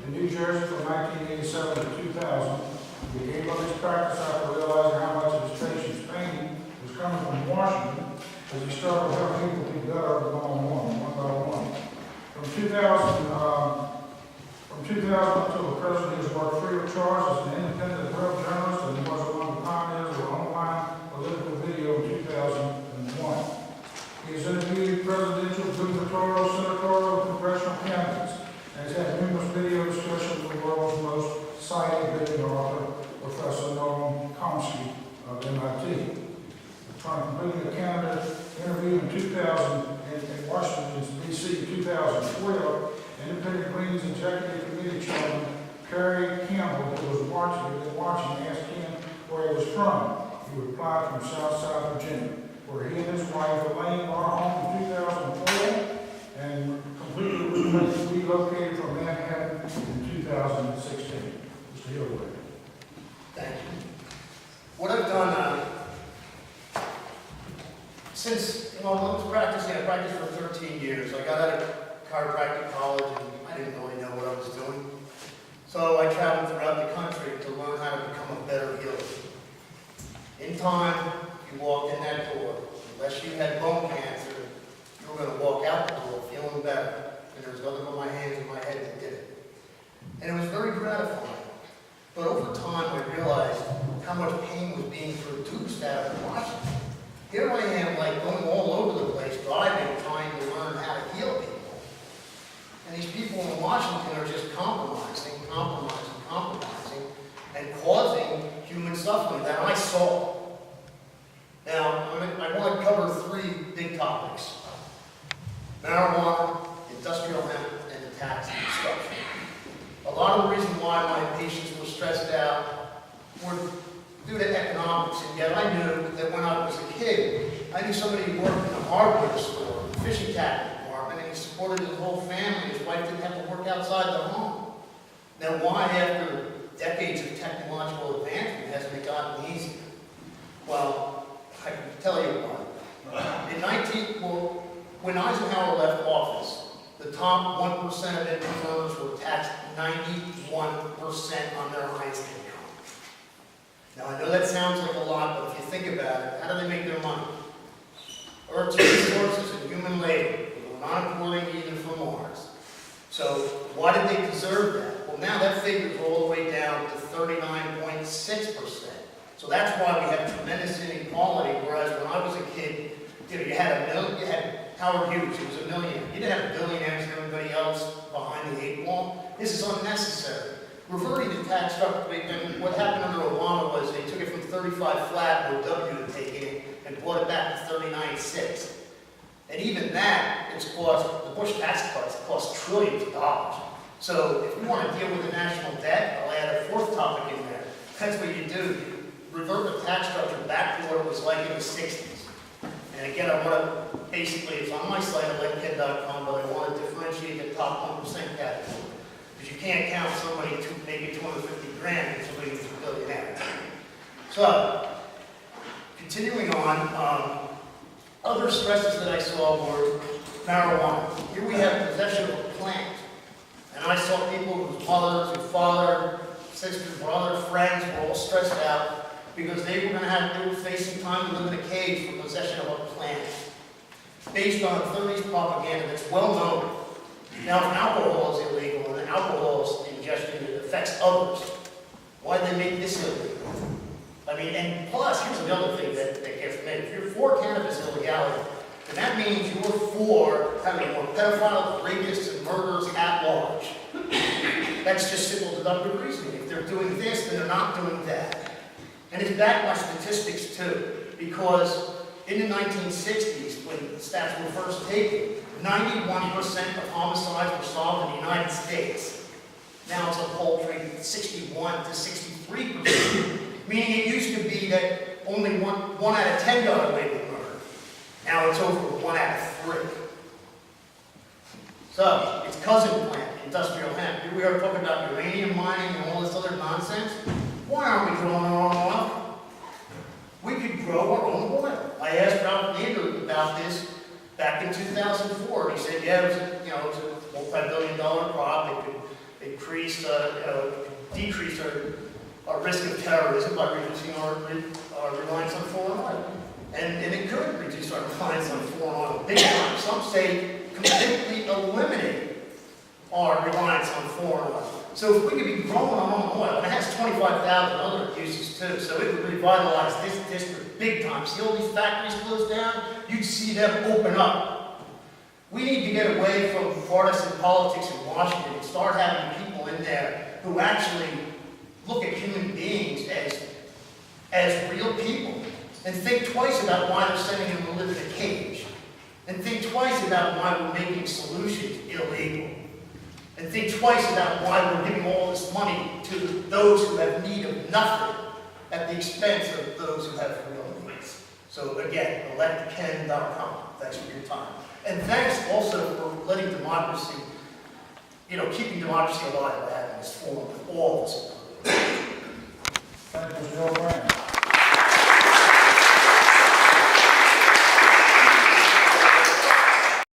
in New Jersey from 1987 to 2000. He gave up his practice after realizing how much of his patients' pain was coming from Washington, as he started helping people be better one by one. From 2000 until the present, he has worked free of charge as an independent web journalist, and he was one of the pioneers of online political video in 2001. He has interviewed presidential, gubernatorial, senatorial, and congressional candidates, and has had numerous video discussions with the world's most cited video author, Professor Noam Chomsky of MIT. Trying completing a candidate interview in 2000 in Washington, D.C. in 2012, Independent Greens Executive Committee Chairman Kerry Campbell, who was watching, asked him where he was from. He replied from Southside Virginia, where he and his wife Elaine bought a home in 2004 and completely relocated from Manhattan in 2016. Mr. Hillwood. Thank you. What I've done since I was practicing, I practiced for 13 years. I got out of chiropractic college and I didn't really know what I was doing. So I traveled throughout the country to learn how to become a better healer. In time, you walked in that door. Unless you had bone cancer, you were going to walk out the door feeling better. And there was nothing but my hands and my head that did it. And it was very gratifying. But over time, I realized how much pain was being produced out of Washington. Here I am, like, going all over the place, driving, trying to learn how to heal people. And these people in Washington are just compromising, and causing human suffering that I saw. Now, I want to cover three big topics: marijuana, industrial hemp, and the tax structure. A lot of the reason why my patients were stressed out were due to economics, and yet I knew that when I was a kid, I knew somebody who worked in a hardware store, a fishing tackle department, and he supported his whole family. His wife didn't have to work outside the home. Now, why, after decades of technological advancement, hasn't it gotten easier? Well, I can tell you why. When Eisenhower left office, the top 1% of income earners were taxed 91% on their highest income. Now, I know that sounds like a lot, but if you think about it, how do they make their money? Earth's resources and human labor. They were not importing either from Mars. So, why did they deserve that? Well, now that figure's all the way down to 39.6%. So that's why we have tremendous inequality, whereas when I was a kid, you had Howard Hughes, who was a millionaire. You didn't have billionaires and everybody else behind the 8 ball. This is unnecessary. Reverting the tax structure, and what happened under Obama was they took it from 35 flat, where W had taken it, and brought it back to 39.6. And even that, it's cost, the Bush tax cuts cost trillions of dollars. So if we want to deal with the national debt, I'll add a fourth topic in there. That's what you do. You revert the tax structure back to what it was like in the 60s. And again, I want to, basically, it's on my site at LenKen.com, but I want to differentiate the top 1% category. Because you can't count somebody making 250 grand and somebody who's a billionaire. So, continuing on, other stresses that I saw were marijuana. Here we have possession of a plant. And I saw people whose mothers, whose father, sisters, brother, friends were all stressed out because they were facing time to live in a cage for possession of a plant. Based on 30s propaganda that's well known. Now, if alcohol is illegal and alcohol ingestion affects others, why do they make this illegal? I mean, and plus, here's another thing that gets me. If you're for cannabis illegality, then that means you're for having more pedophiles, rapists, and murderers at large. That's just simple deductive reasoning. If they're doing this, then they're not doing that. And it's backed by statistics too, because in the 1960s, when the stats were first taken, 91% of homicides were solved in the United States. Now it's a paltry 61 to 63%, meaning it used to be that only one out of 10 got away with murder. Now it's over 1 out of 3. So, it's cousin plant, industrial hemp. Here we are talking about uranium mining and all this other nonsense. Why aren't we growing our own oil? We could grow our own oil. I asked Ralph Nader about this back in 2004. He said, yeah, it was a multi-billion-dollar crop. decrease our risk of terrorism by reducing our reliance on foreign oil. And it could reduce our reliance on foreign oil big time. Some say completely eliminate our reliance on foreign oil. So if we could be growing our own oil, and it has 25,000 other uses too, so it would revitalize this district big time. See all these factories closed down? You'd see them open up. We need to get away from partisan politics in Washington and start having people in there who actually look at human beings as real people and think twice about why they're sending them to live in a cage, and think twice about why we're making solutions illegal, and think twice about why we're giving all this money to those who have need of nothing at the expense of those who have real needs. So again, electken.com. Thanks for your time. And thanks also for letting democracy, keeping democracy alive by having this forum with all of us.